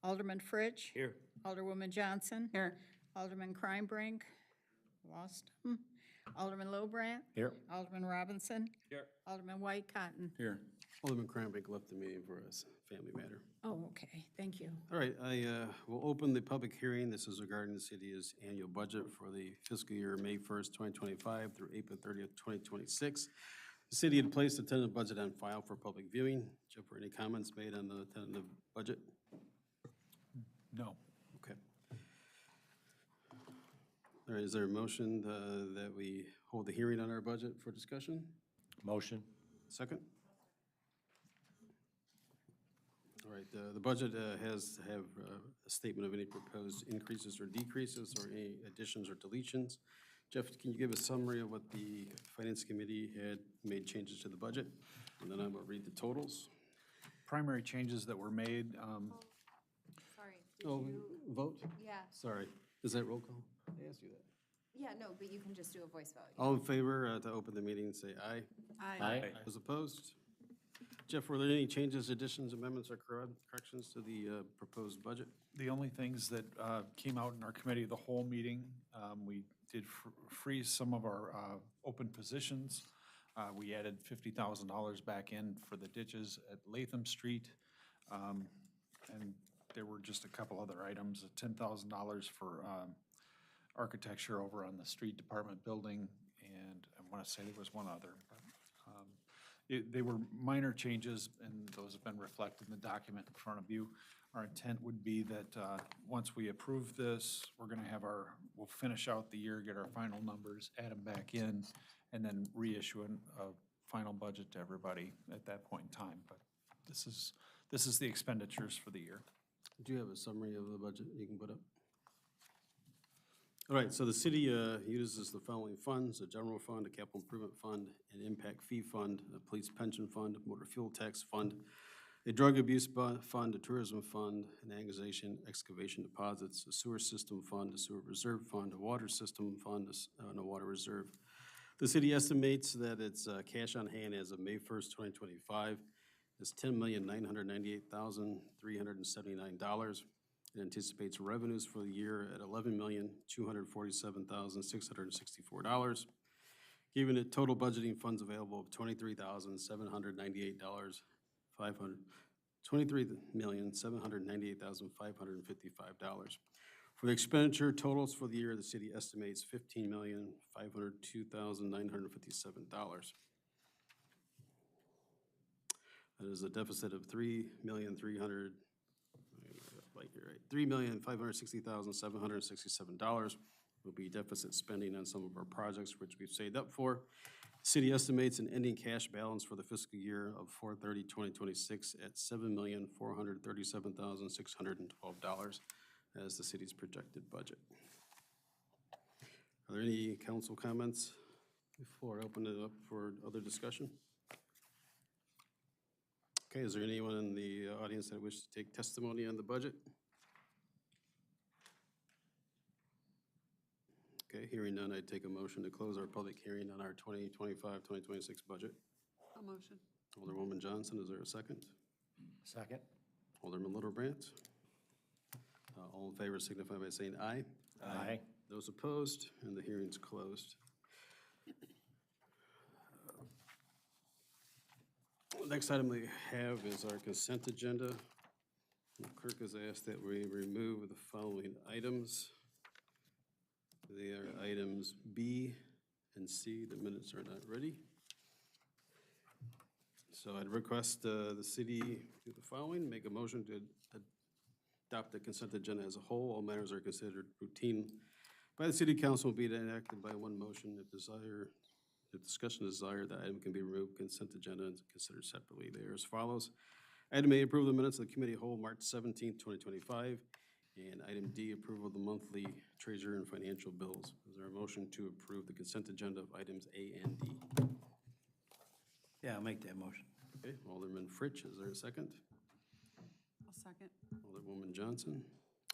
Alderman Fritsch. Here. Alderwoman Johnson. Here. Alderman Kreinbrink. Lost him. Alderman Lobrandt. Here. Alderman Robinson. Here. Alderman White Cotton. Here. Alderman Cranbrick left the meeting for a family matter. Oh, okay, thank you. All right, I will open the public hearing. This is regarding the city's annual budget for the fiscal year May 1st, 2025 through April 30th, 2026. The city had placed the tentative budget on file for public viewing. Jeff, were any comments made on the tentative budget? No. Okay. All right, is there a motion that we hold the hearing on our budget for discussion? Motion. Second? All right, the budget has to have a statement of any proposed increases or decreases or any additions or deletions. Jeff, can you give a summary of what the Finance Committee had made changes to the budget? And then I will read the totals. Primary changes that were made, Sorry, did Oh, you, vote? yeah, Sorry, is that roll call? I asked you that. yeah, no, but you can just do a voice vote. All in favor to open the meeting, say aye. Aye. Those opposed? Jeff, were there any changes, additions, amendments, or corrections to the proposed budget? the only things that came out in our committee of the whole meeting, we did freeze some of our open positions. We added $50,000 back in for the ditches at Latham Street. And there were just a couple other items, $10,000 for architecture over on the street department building, and I want to say there was one other. But, they were minor changes, and those have been reflected in the document in front of you. Our intent would be that once we approve this, we're going to have we'll finish out the year, get our final numbers, add them back in, and then reissue a final budget to everybody at that point in time. But this is the expenditures for the year. Do you have a summary of the budget you can put up? All right, so the city uses the following funds: a general fund, a capital improvement fund, an impact fee fund, a police pension fund, a motor fuel tax fund, a drug abuse fund, a tourism fund, an annexation excavation deposits, a sewer system fund, a sewer reserve fund, a water system fund, and a water reserve. The city estimates that its cash on hand as of May 1st, 2025 is $10,998,379. It anticipates revenues for the year at $11,247,664, giving it total budgeting funds available of $23,798,555. For the expenditure totals for the year, the city estimates $15,502,957. That is a deficit of $3,560,767 will be deficit spending on some of our projects which we've saved up for. The city estimates an ending cash balance for the fiscal year of 4/30/2026 at $7,437,612 as the city's projected budget. Are there any council comments before I open it up for other discussion? Okay, is there anyone in the audience that wishes to take testimony on the budget? Okay, hearing none, I'd take a motion to close our public hearing on our 2025-2026 budget. A motion. Alderwoman Johnson, is there a second? Second. Alderman Littlebrandt? All in favor signify by saying aye. Aye. Those opposed, and the hearing's closed. Next item we have is our consent agenda. The clerk has asked that we remove the following items. They are items B and C. The minutes are not ready. So I'd request the city do the following: make a motion to adopt the consent agenda as a whole. All matters are considered routine by the city council, will be enacted by one motion. If discussion is desired, the item can be removed consent agenda and considered separately. They are as follows. Item A, approval of the minutes of the committee of whole March 17th, 2025. And item D, approval of the monthly treasurer and financial bills. Is there a motion to approve the consent agenda of items A and D? Yeah, I'll make that motion. Okay, Alderman Fritsch, is there a second? I'll second. Alderwoman Johnson.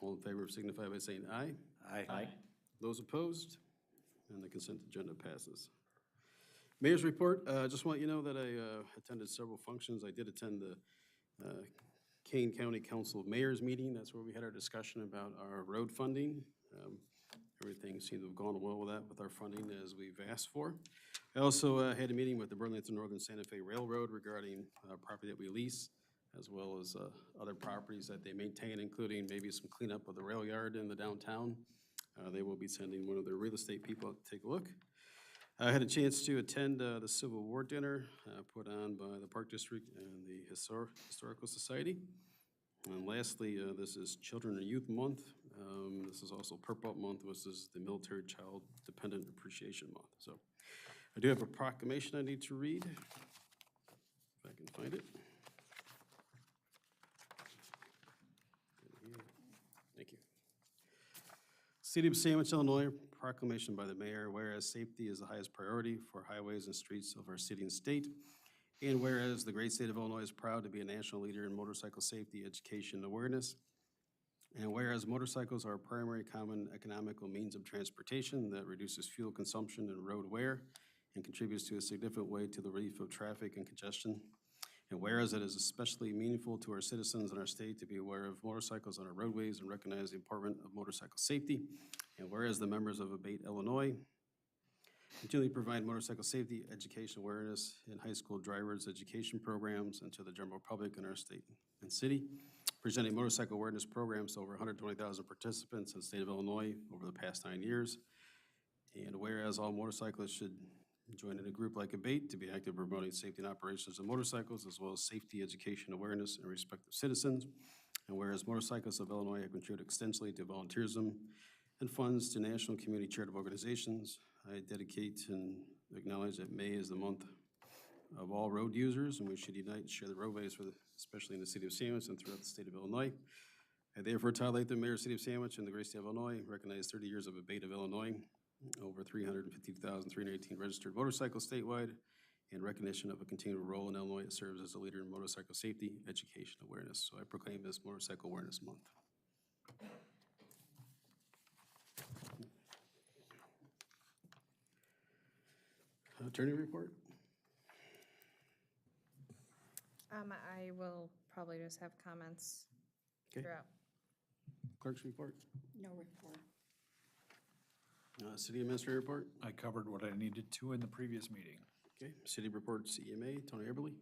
All in favor signify by saying aye. Aye. Those opposed? And the consent agenda passes. Mayor's report, just want you to know that I attended several functions. I did attend the Kane County Council of Mayors meeting. That's where we had our discussion about our road funding. Everything seemed to have gone well with that, with our funding as we've asked for. I also had a meeting with the Burlington Northern Santa Fe Railroad regarding property that we lease, as well as other properties that they maintain, including maybe some cleanup of the rail yard in the downtown. They will be sending one of their real estate people out to take a look. I had a chance to attend the Civil War dinner put on by the Park District and the Historical Society. And lastly, this is Children and Youth Month. This is also PERP Month, which is the Military Child Dependent Appreciation Month. So I do have a proclamation I need to read, if I can find it. Thank you. City of Sandwich, Illinois, proclamation by the mayor, whereas safety is the highest priority for highways and streets of our city and state, and whereas the great state of Illinois is proud to be a national leader in motorcycle safety education and awareness, and whereas motorcycles are a primary common economical means of transportation that reduces fuel consumption and road wear and contributes to a significant way to the relief of traffic and congestion, and whereas it is especially meaningful to our citizens in our state to be aware of motorcycles on our roadways and recognize the importance of motorcycle safety, and whereas the members of Abate, Illinois continually provide motorcycle safety education awareness in high school drivers education programs and to the general public in our state and city, presenting motorcycle awareness programs to over 120,000 participants in the state of Illinois over the past 9 years. And whereas all motorcyclists should join in a group like Abate to be active in promoting safety and operations of motorcycles, as well as safety education awareness and respect of citizens. And whereas motorcyclists of Illinois have contributed extensively to volunteerism and funds to national community charitable organizations, I dedicate and acknowledge that May is the month of all road users, and we should unite and share the roadways, especially in the city of Sandwich and throughout the state of Illinois. I therefore highlight the mayor of the city of Sandwich and the great state of Illinois, recognize 30 years of Abate of Illinois, over 350,318 registered motorcycles statewide, in recognition of a continued role in Illinois that serves as a leader in motorcycle safety, education, awareness. So I proclaim this Motorcycle Awareness Month. Attorney report? I will probably just have comments Okay. throughout. Clerk's report? No report. City administrator report? I covered what I needed to in the previous meeting. Okay. City reports, EMA, Tony Eberly.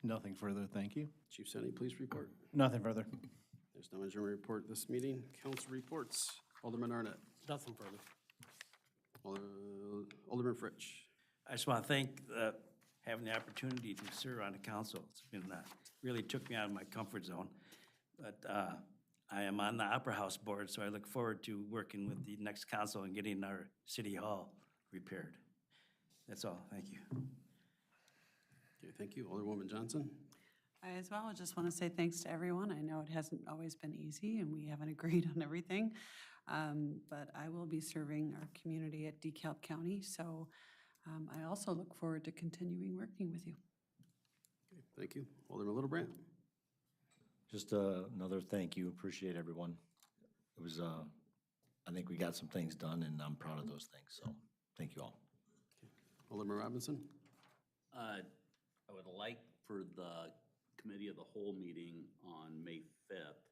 Nothing further, thank you. Chief Senate, police report. Nothing further. There's no adjournment report this meeting. Council reports, Alderman Arnett. Nothing further. Alderman Fritsch. I just want to thank having the opportunity to serve on the council. It's been, really took me out of my comfort zone. But I am on the Opera House board, so I look forward to working with the next council and getting our city hall repaired. That's all, thank you. Okay, thank you. Alderwoman Johnson. I as well just want to say thanks to everyone. I know it hasn't always been easy and we haven't agreed on everything. But I will be serving our community at DeKalb County. So I also look forward to continuing working with you. Okay, thank you. Alderman Littlebrandt. Just another thank you. Appreciate everyone. It was, I think we got some things done, and I'm proud of those things. So thank you all. Alderman Robinson. I would like for the committee of the whole meeting on May 5th,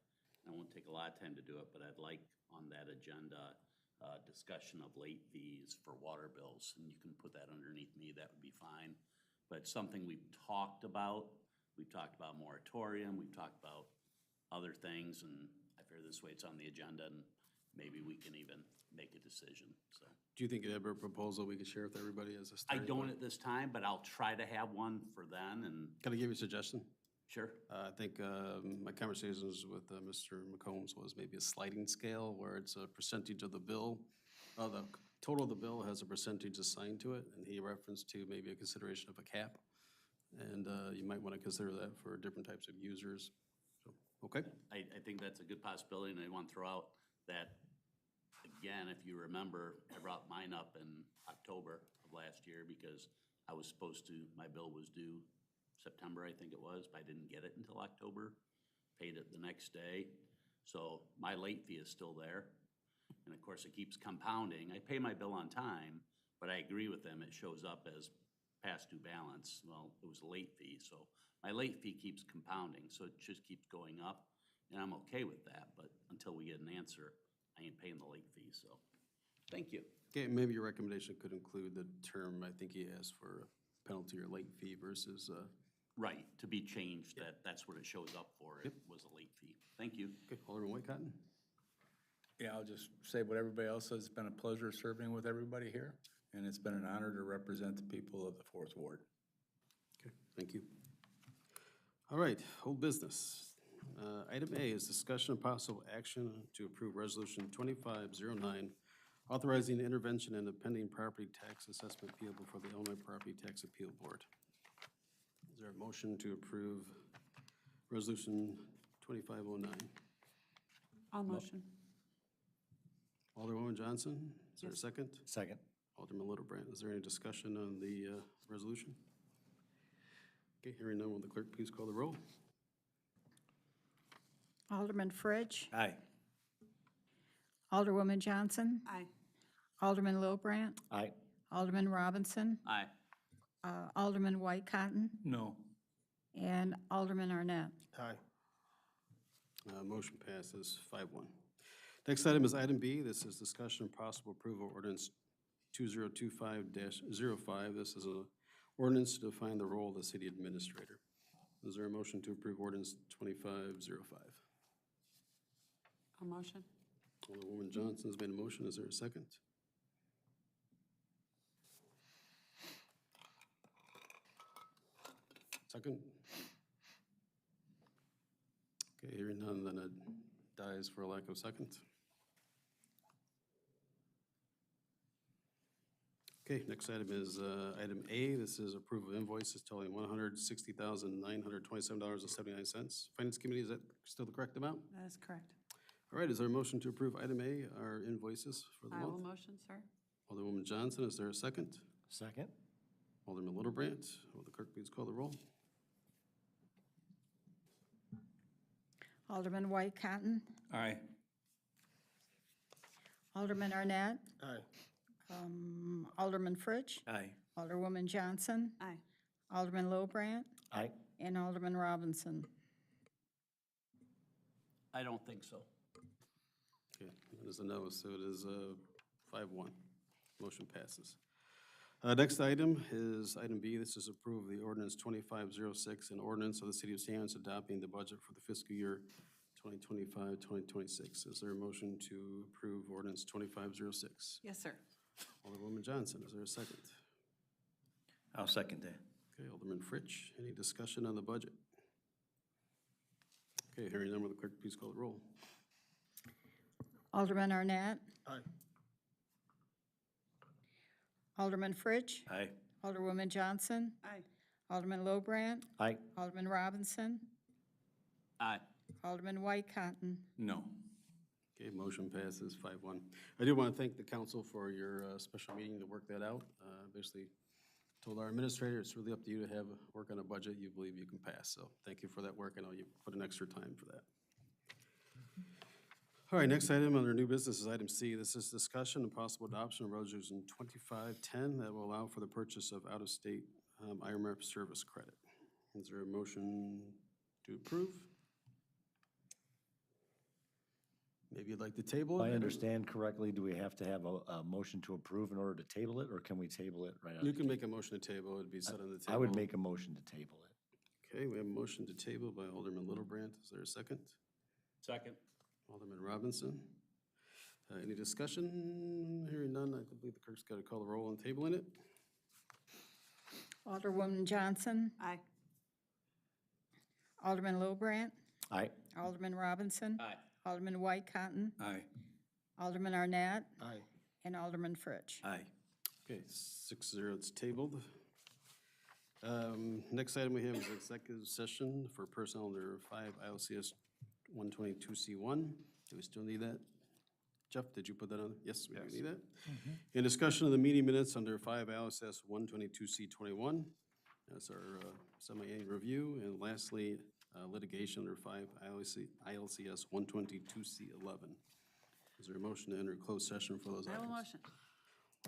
I won't take a lot of time to do it, but I'd like on that agenda discussion of late fees for water bills, and you can put that underneath me, that would be fine. But something we've talked about moratorium, we've talked about other things, and I figure this way it's on the agenda, and maybe we can even make a decision, so. Do you think you have a proposal we could share with everybody as a I starting don't point? at this time, but I'll try to have one for then, and Can I give you a suggestion? sure. I think my conversations with Mr. McCombs was maybe a sliding scale where it's a percentage of the bill. The total of the bill has a percentage assigned to it, and he referenced to maybe a consideration of a cap. And you might want to consider that for different types of users. So, okay? I think that's a good possibility, and I want to throw out that, again, if you remember, I brought mine up in October of last year because I was supposed to, my bill was due September, I think it was, but I didn't get it until October, paid it the next day. So my late fee is still there. And of course, it keeps compounding. I pay my bill on time, but I agree with them, it shows up as past due balance. Well, it was a late fee, so my late fee keeps compounding, so it just keeps going up. and I'm okay with that, but until we get an answer, I ain't paying the late fee, so, thank you. Okay, maybe your recommendation could include the term, I think he asked for a penalty or late fee versus, Right, to be changed, that's what it shows up for, it was a late fee. Thank you. okay, Alderman White Cotton? Yeah, I'll just say what everybody else says. It's been a pleasure serving with everybody here, and it's been an honor to represent the people of the Fourth Ward. Okay, thank you. All right, old business. Item A is discussion of possible action to approve Resolution 2509, authorizing intervention in a pending property tax assessment appeal before the Illinois Property Tax Appeal Board. Is there a motion to approve Resolution 2509? I'll motion. Alderwoman Johnson, is there a Yes. second? Second. Alderman Littlebrandt, is there any discussion on the resolution? Okay, hearing none, will the clerk please call the roll? Alderman Fritsch, Aye. Alderwoman Johnson, Aye. Alderman Lilbrandt, Aye. Alderman Robinson, Aye. Alderman White Cotton, No. and Alderman Arnett. Aye. Motion passes 5-1. Next item is item B. This is discussion and possible approval of ordinance 2025-05. This is an ordinance to define the role of the city administrator. Is there a motion to approve ordinance 2505? I'll motion. Alderwoman Johnson's made a motion. Is there a second? Second? Okay, hearing none, then it dies for a lack of second. Okay, next item is item A. This is approval of invoices totaling $160,927.79. Finance Committee, is that still the correct amount? That is correct. All right, is there a motion to approve item A, our invoices for the I will month? motion, sir. Alderwoman Johnson, is there a second? Second. Alderman Littlebrandt, will the clerk please call the roll? Alderman White Cotton, Aye. Alderman Arnett, Aye. Alderman Fritsch, Aye. Alderwoman Johnson, Aye. Alderman Lilbrandt, Aye. and Alderman Robinson. I don't think so. Okay, that is a no, so it is 5-1. Motion passes. Next item is item B. This is approve the ordinance 2506, an ordinance of the City of Sandwich adopting the budget for the fiscal year 2025-2026. Is there a motion to approve ordinance 2506? Yes, sir. Alderwoman Johnson, is there a second? I'll second that. Okay, Alderman Fritsch, any discussion on the budget? Okay, hearing none, will the clerk please call the roll? Alderman Arnett, Aye. Alderman Fritsch, Aye. Alderwoman Johnson, Aye. Alderman Lilbrandt, Aye. Alderman Robinson, Aye. Alderman White Cotton. No. Okay, motion passes 5-1. I do want to thank the council for your special meeting to work that out. Basically told our administrator, it's really up to you to have work on a budget you believe you can pass. So thank you for that work. I know you put in extra time for that. All right, next item under new business is item C. This is discussion and possible adoption of resolution 2510 that will allow for the purchase of out-of-state IRMAP service credit. Is there a motion to approve? Maybe you'd like to table it? If I understand correctly, do we have to have a motion to approve in order to table it, or can we table it right out? You can make a motion to table. It'd be set on the table. I would make a motion to table it. Okay, we have a motion to table by Alderman Littlebrandt. Is there a second? Second. Alderman Robinson. Any discussion? Hearing none, I believe the clerk's got to call the roll on tabling it. Alderwoman Johnson, Aye. Alderman Lilbrandt, Aye. Alderman Robinson, Aye. Alderman White Cotton, Aye. Alderman Arnett, Aye. and Alderman Fritsch. Aye. Okay, 6-0, it's tabled. Next item we have is executive session for personnel under 5 ILCS 122C1. Do we still need that? Jeff, did you put that on? Yes, we do need that. In discussion of the meeting minutes under 5 ILCS 122C21. That's our semi-annual review. And lastly, litigation under 5 ILCS 122C11. Is there a motion to enter closed session for those I items? will motion.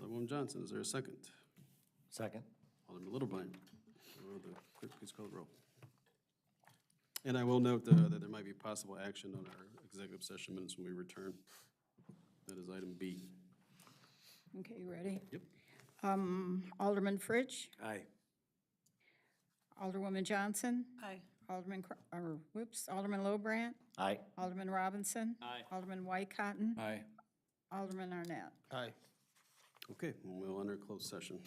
Alderwoman Johnson, is there a second? Second. Alderman Littlebrandt. Will the clerk please call the roll? And I will note that there might be possible action on our executive session minutes when we return. That is item B. Okay, you ready? Yep. Alderman Fritsch, Aye. Alderwoman Johnson, Aye. Alderman Lobrandt, Aye. Alderman Robinson. Aye. Alderman White Cotton, Aye. Alderman Arnett. Okay, we'll enter closed session.